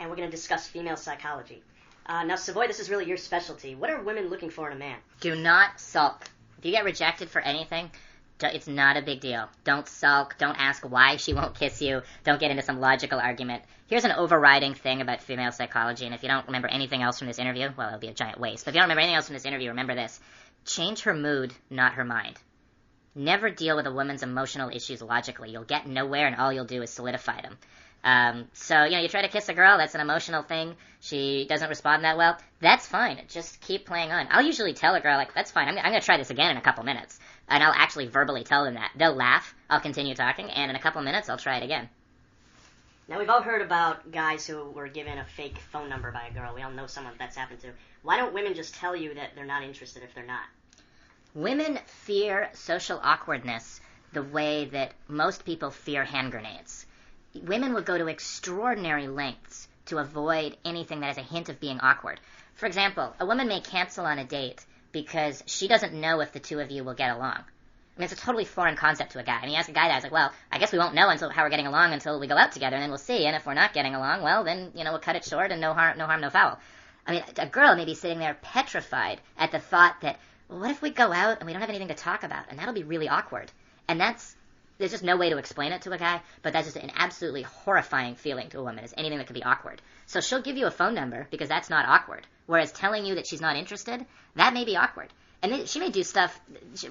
and we're going to discuss female psychology. Now, Savoy, this is really your specialty. What are women looking for in a man? Do not sulk. If you get rejected for anything, it's not a big deal. Don't sulk. Don't ask why she won't kiss you. Don't get into some logical argument. Here's an overriding thing about female psychology, and if you don't remember anything else from this interview, well, it'll be a giant waste. But if you don't remember anything else from this interview, remember this. Change her mood, not her mind. Never deal with a woman's emotional issues logically. You'll get nowhere, and all you'll do is solidify them. So, you try to kiss a girl, that's an emotional thing. She doesn't respond that well. That's fine. Just keep playing on. I'll usually tell a girl, that's fine. I'm going to try this again in a couple minutes. And I'll actually verbally tell them that. They'll laugh. I'll continue talking. And in a couple minutes, I'll try it again. Now, we've all heard about guys who were given a fake phone number by a girl. We all know someone that's happened to. Why don't women just tell you that they're not interested if they're not? Women fear social awkwardness the way that most people fear hand grenades. Women will go to extraordinary lengths to avoid anything that has a hint of being awkward. For example, a woman may cancel on a date because she doesn't know if the two of you will get along. I mean, it's a totally foreign concept to a guy. I mean, you ask a guy that, it's like, well, I guess we won't know how we're getting along until we go out together, and then we'll see. And if we're not getting along, well, then, we'll cut it short and no harm, no foul. I mean, a girl may be sitting there petrified at the thought that, well, what if we go out and we don't have anything to talk about? And that'll be really awkward. And there's just no way to explain it to a guy, but that's just an absolutely horrifying feeling to a woman, is anything that could be awkward. So she'll give you a phone number because that's not awkward. Whereas telling you that she's not interested, that may be awkward. And she may do stuff,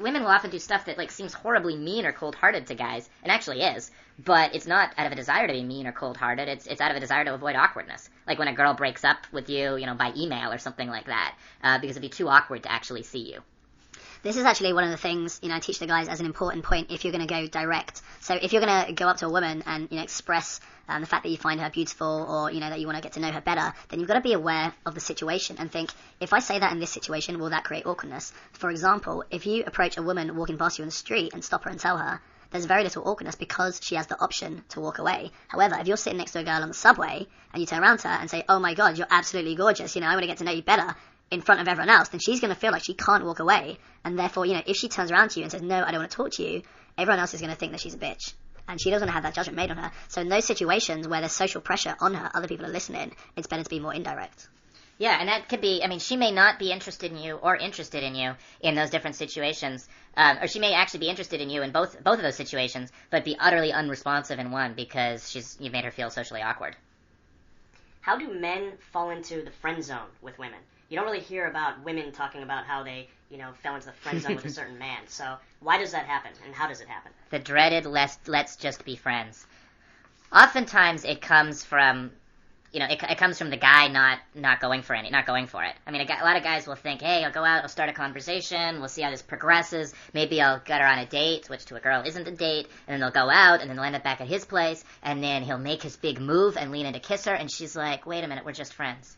women will often do stuff that seems horribly mean or cold-hearted to guys, and actually is, but it's not out of a desire to be mean or cold-hearted, it's out of a desire to avoid awkwardness. Like when a girl breaks up with you, by email or something like that, because it'd be too awkward to actually see you. This is actually one of the things, I teach the guys as an important point if you're going to go direct. So if you're going to go up to a woman and, express the fact that you find her beautiful or, that you want to get to know her better, then you've got to be aware of the situation and think, if I say that in this situation, will that create awkwardness? For example, if you approach a woman walking past you in the street and stop her and tell her, there's very little awkwardness because she has the option to walk away. However, if you're sitting next to a girl on the subway and you turn around to her and say, oh my God, you're absolutely gorgeous, I want to get to know you better, in front of everyone else, then she's going to feel like she can't walk away. And therefore, if she turns around to you and says, no, I don't want to talk to you, everyone else is going to think that she's a bitch. And she doesn't have that judgment made on her. So in those situations where there's social pressure on her, other people are listening, it's better to be more indirect. Yeah, and that could be, she may not be interested in you or interested in you in those different situations. Or she may actually be interested in you in both of those situations, but be utterly unresponsive in one because you've made her feel socially awkward. How do men fall into the friend zone with women? You don't really hear about women talking about how they, fell into the friend zone with a certain man. So why does that happen, and how does it happen? The dreaded let's just be friends. Oftentimes it comes from, it comes from the guy not going for it. I mean, a lot of guys will think, hey, I'll go out, I'll start a conversation, we'll see how this progresses. Maybe I'll get her on a date, which to a girl isn't a date, and then they'll go out, and then they'll end up back at his place, and then he'll make his big move and lean in to kiss her, and she's like, wait a minute, we're just friends.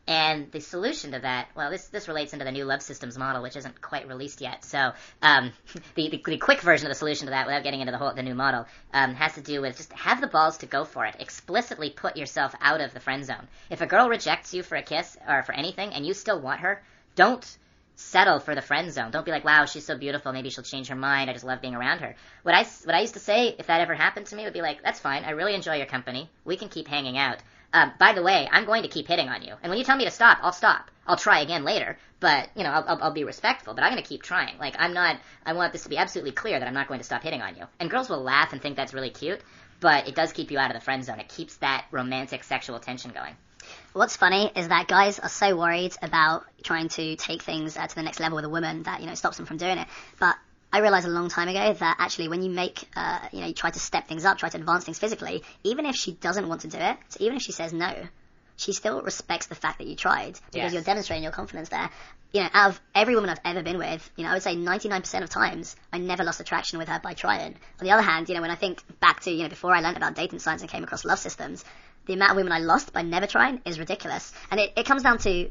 And the solution to that, well, this relates into the new love systems model, which isn't quite released yet. So the quick version of the solution to that, without getting into the new model, has to do with just have the balls to go for it. Explicitly put yourself out of the friend zone. If a girl rejects you for a kiss or for anything, and you still want her, don't settle for the friend zone. Don't be like, wow, she's so beautiful, maybe she'll change her mind, I just love being around her. What I used to say, if that ever happened to me, would be like, that's fine, I really enjoy your company, we can keep hanging out. By the way, I'm going to keep hitting on you. And when you tell me to stop, I'll stop. I'll try again later. But, I'll be respectful. But I'm going to keep trying. I want this to be absolutely clear that I'm not going to stop hitting on you. And girls will laugh and think that's really cute. But it does keep you out of the friend zone. It keeps that romantic sexual tension going. What's funny is that guys are so worried about trying to take things to the next level with a woman that, it stops them from doing it. But I realized a long time ago that actually when you make, you try to step things up, try to advance things physically, even if she doesn't want to do it, so even if she says no, she still respects the fact that you tried because you're demonstrating your confidence there. Out of every woman I've ever been with, I would say 99% of times I never lost attraction with her by trying. On the other hand, when I think back to, before I learned about dating science and came across love systems, the amount of women I lost by never trying is ridiculous. And it comes down to,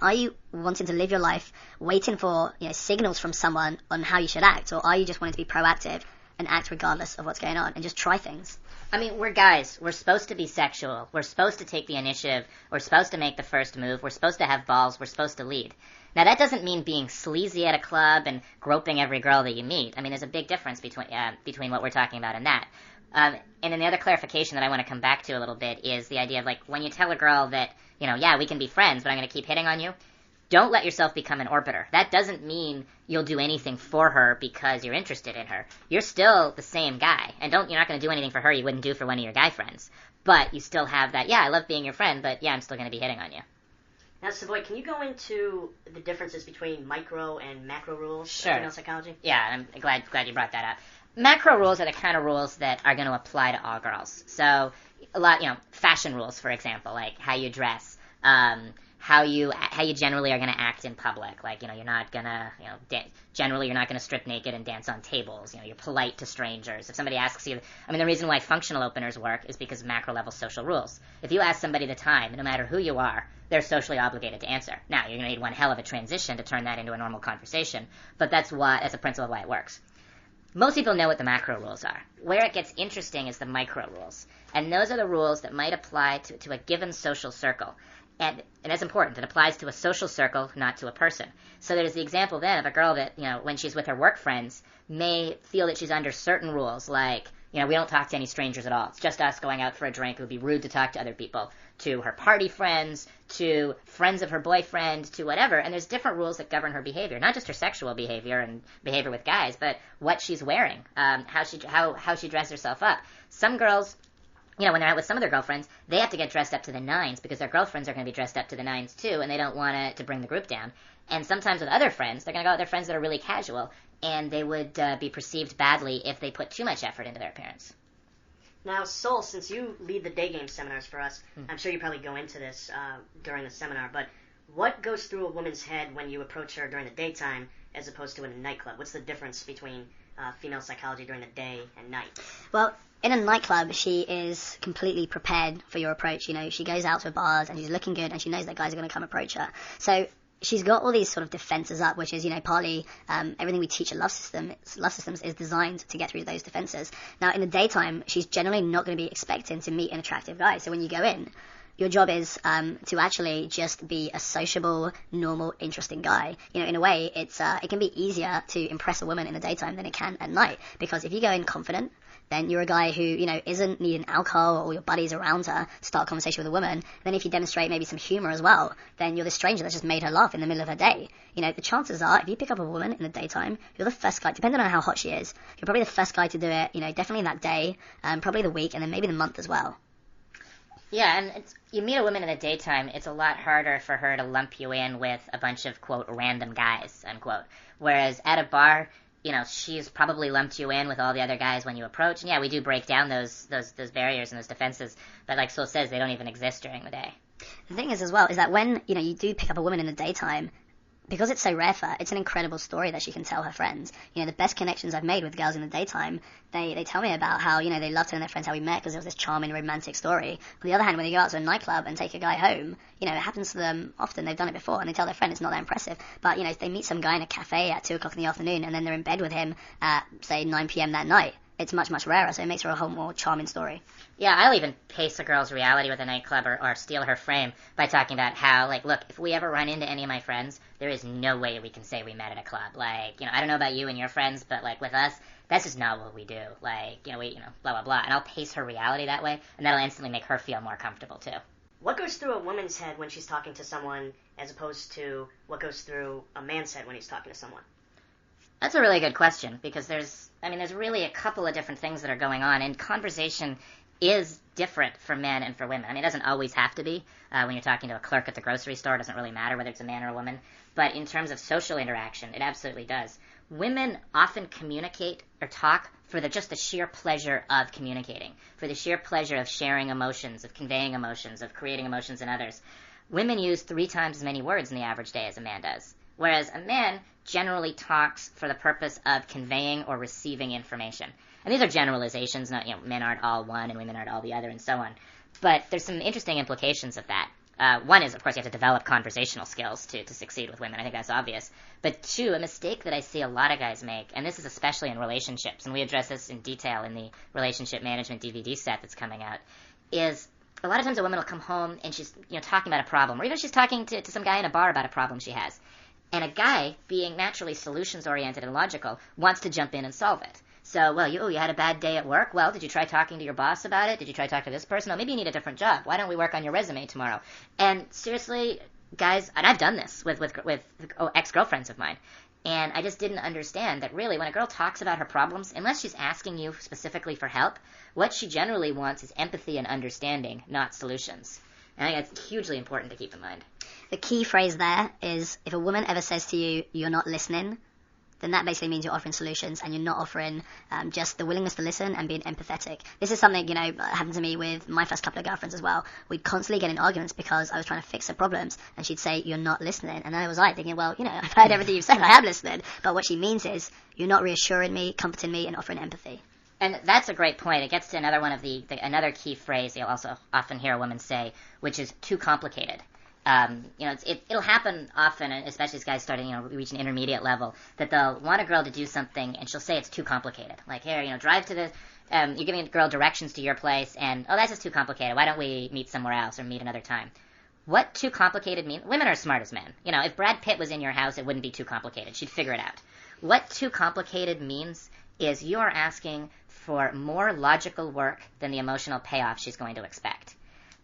are you wanting to live your life waiting for, signals from someone on how you should act, or are you just wanting to be proactive and act regardless of what's going on and just try things? I mean, we're guys. We're supposed to be sexual. We're supposed to take the initiative. We're supposed to make the first move. We're supposed to have balls. We're supposed to lead. Now, that doesn't mean being sleazy at a club and groping every girl that you meet. I mean, there's a big difference between what we're talking about and that. And then the other clarification that I want to come back to a little bit is the idea of, like, when you tell a girl that, yeah, we can be friends, but I'm going to keep hitting on you, don't let yourself become an orbiter. That doesn't mean you'll do anything for her because you're interested in her. You're still the same guy. And you're not going to do anything for her you wouldn't do for one of your guy friends. But you still have that, yeah, I love being your friend, but yeah, I'm still going to be hitting on you. Now, Savoy, can you go into the differences between micro and macro rules Sure. in female psychology? Yeah, I'm glad you brought that up. Macro rules are the kind of rules that are going to apply to all girls. So, a lot, fashion rules, for example, like how you dress, how you generally are going to act in public. Like, you're not going to, generally you're not going to strip naked and dance on tables. You're polite to strangers. If somebody asks you, the reason why functional openers work is because of macro level social rules. If you ask somebody the time, no matter who you are, they're socially obligated to answer. Now, you're going to need one hell of a transition to turn that into a normal conversation, but that's a principle of why it works. Most people know what the macro rules are. Where it gets interesting is the micro rules. And those are the rules that might apply to a given social circle. And that's important. It applies to a social circle, not to a person. So there's the example then of a girl that, when she's with her work friends, may feel that she's under certain rules, like, we don't talk to any strangers at all. It's just us going out for a drink. It would be rude to talk to other people. To her party friends, to friends of her boyfriend, to whatever. And there's different rules that govern her behavior. Not just her sexual behavior and behavior with guys, but what she's wearing, how she dresses herself up. Some girls, when they're out with some of their girlfriends, they have to get dressed up to the nines because their girlfriends are going to be dressed up to the nines too, and they don't want to bring the group down. And sometimes with other friends, they're going to go with their friends that are really casual, and they would be perceived badly if they put too much effort into their appearance. Now, Sol, since you lead the day game seminars for us, I'm sure you probably go into this during the seminar, but what goes through a woman's head when you approach her during the daytime as opposed to in a nightclub? What's the difference between female psychology during the day and night? Well, in a nightclub, she is completely prepared for your approach. She goes out to bars and she's looking good and she knows that guys are going to come approach her. So she's got all these sort of defenses up, which is, partly everything we teach at Love Systems is designed to get through those defenses. Now, in the daytime, she's generally not going to be expecting to meet an attractive guy. So when you go in, your job is to actually just be a sociable, normal, interesting guy. In a way, it can be easier to impress a woman in the daytime than it can at night. Because if you go in confident, then you're a guy who, isn't needing alcohol or your buddies around her to start a conversation with a woman. Then if you demonstrate maybe some humor as well, then you're the stranger that's just made her laugh in the middle of her day. The chances are, if you pick up a woman in the daytime, you're the first guy, depending on how hot she is, you're probably the first guy to do it, definitely that day, probably the week, and then maybe the month as well. Yeah, and you meet a woman in the daytime, it's a lot harder for her to lump you in with a bunch of, quote, random guys, unquote. Whereas at a bar, she's probably lumped you in with all the other guys when you approach. And yeah, we do break down those barriers and those defenses, but like Sol says, they don't even exist during the day. The thing is as well, is that when, you do pick up a woman in the daytime, because it's so rare for her, it's an incredible story that she can tell her friends. The best connections I've made with girls in the daytime, they tell me about how, they love telling their friends how we met because it was this charming, romantic story. On the other hand, when they go out to a nightclub and take a guy home, it happens to them often. They've done it before, and they tell their friend it's not that impressive. But, if they meet some guy in a cafe at 2 o'clock in the afternoon and then they're in bed with him at, say, 9 p.m. that night, it's much, much rarer, so it makes her a whole more charming story. Yeah, I'll even pace a girl's reality with a nightclub or steal her frame by talking about how, like, look, if we ever run into any of my friends, there is no way we can say we met at a club. Like, I don't know about you and your friends, but, like, with us, that's just not what we do. Like, blah, blah, blah. And I'll pace her reality that way, and that'll instantly make her feel more comfortable, too. What goes through a woman's head when she's talking to someone as opposed to what goes through a man's head when he's talking to someone? That's a really good question, because there's really a couple of different things that are going on, and conversation is different for men and for women. It doesn't always have to be. When you're talking to a clerk at the grocery store, it doesn't really matter whether it's a man or a woman. But in terms of social interaction, it absolutely does. Women often communicate or talk for just the sheer pleasure of communicating, for the sheer pleasure of sharing emotions, of conveying emotions, of creating emotions in others. Women use 3 times as many words in the average day as a man does. Whereas a man generally talks for the purpose of conveying or receiving information. And these are generalizations, not, men aren't all one and women aren't all the other and so on. But there's some interesting implications of that. One is, of course, you have to develop conversational skills to succeed with women. I think that's obvious. But 2, a mistake that I see a lot of guys make, and this is especially in relationships, and we address this in detail in the relationship management DVD set that's coming out, is a lot of times a woman will come home and she's talking about a problem, or even she's talking to some guy in a bar about a problem she has. And a guy, being naturally solutions-oriented and logical, wants to jump in and solve it. So, well, you had a bad day at work? Well, did you try talking to your boss about it? Did you try talking to this person? Oh, maybe you need a different job. Why don't we work on your resume tomorrow? And seriously, guys, and I've done this with ex-girlfriends of mine, and I just didn't understand that really when a girl talks about her problems, unless she's asking you specifically for help, what she generally wants is empathy and understanding, not solutions. And I think that's hugely important to keep in mind. The key phrase there is, if a woman ever says to you, you're not listening, then that basically means you're offering solutions and you're not offering just the willingness to listen and being empathetic. This is something, happened to me with my first couple of girlfriends as well. We'd constantly get in arguments because I was trying to fix her problems, and she'd say, you're not listening. And I was like thinking, well, I've heard everything you've said, I am listening. But what she means is, you're not reassuring me, comforting me, and offering empathy. And that's a great point. It gets to another one of another key phrase you'll also often hear a woman say, which is too complicated. It'll happen often, especially as guys starting, reach an intermediate level, that they'll want a girl to do something, and she'll say it's too complicated. Like, here, drive to the, you're giving a girl directions to your place, and, oh, that's just too complicated. Why don't we meet somewhere else or meet another time? What too complicated means? Women are smart as men. If Brad Pitt was in your house, it wouldn't be too complicated. She'd figure it out. What too complicated means is you are asking for more logical work than the emotional payoff she's going to expect.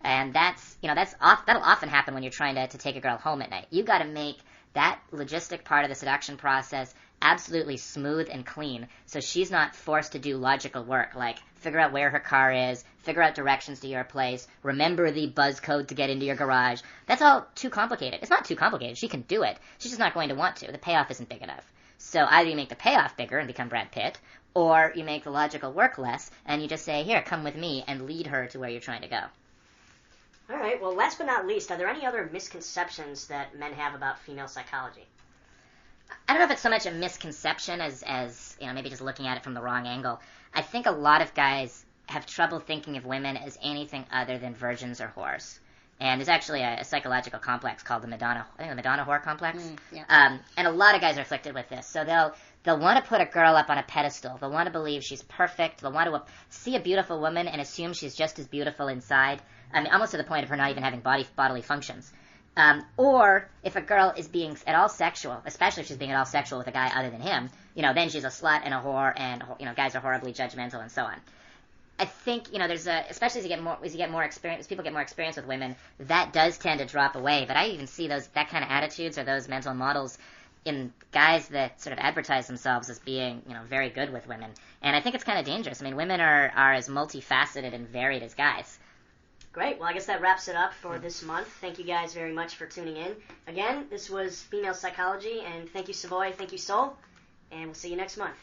And that'll often happen when you're trying to take a girl home at night. You got to make that logistic part of the seduction process absolutely smooth and clean, so she's not forced to do logical work, like figure out where her car is, figure out directions to your place, remember the buzz code to get into your garage. That's all too complicated. It's not too complicated. She can do it. She's just not going to want to. The payoff isn't big enough. So either you make the payoff bigger and become Brad Pitt, or you make the logical work less, and you just say, here, come with me, and lead her to where you're trying to go. All right, well, last but not least, are there any other misconceptions that men have about female psychology? I don't know if it's so much a misconception as maybe just looking at it from the wrong angle. I think a lot of guys have trouble thinking of women as anything other than virgins or whores. And there's actually a psychological complex called the Madonna whore complex. Yeah. And a lot of guys are afflicted with this. So they'll want to put a girl up on a pedestal. They'll want to believe she's perfect. They'll want to see a beautiful woman and assume she's just as beautiful inside. I mean, almost to the point of her not even having bodily functions. Or if a girl is being at all sexual, especially if she's being at all sexual with a guy other than him, then she's a slut and a whore, and guys are horribly judgmental and so on. I think there's especially as you get more experience, as people get more experience with women, that does tend to drop away. But I even see that kind of attitudes or those mental models in guys that sort of advertise themselves as being very good with women, and I think it's kind of dangerous. I mean, women are as multifaceted and varied as guys. Great. Well, I guess that wraps it up for this month. Thank you guys very much for tuning in. Again, this was Female Psychology, and thank you, Savoy. Thank you, Sol. And we'll see you next month.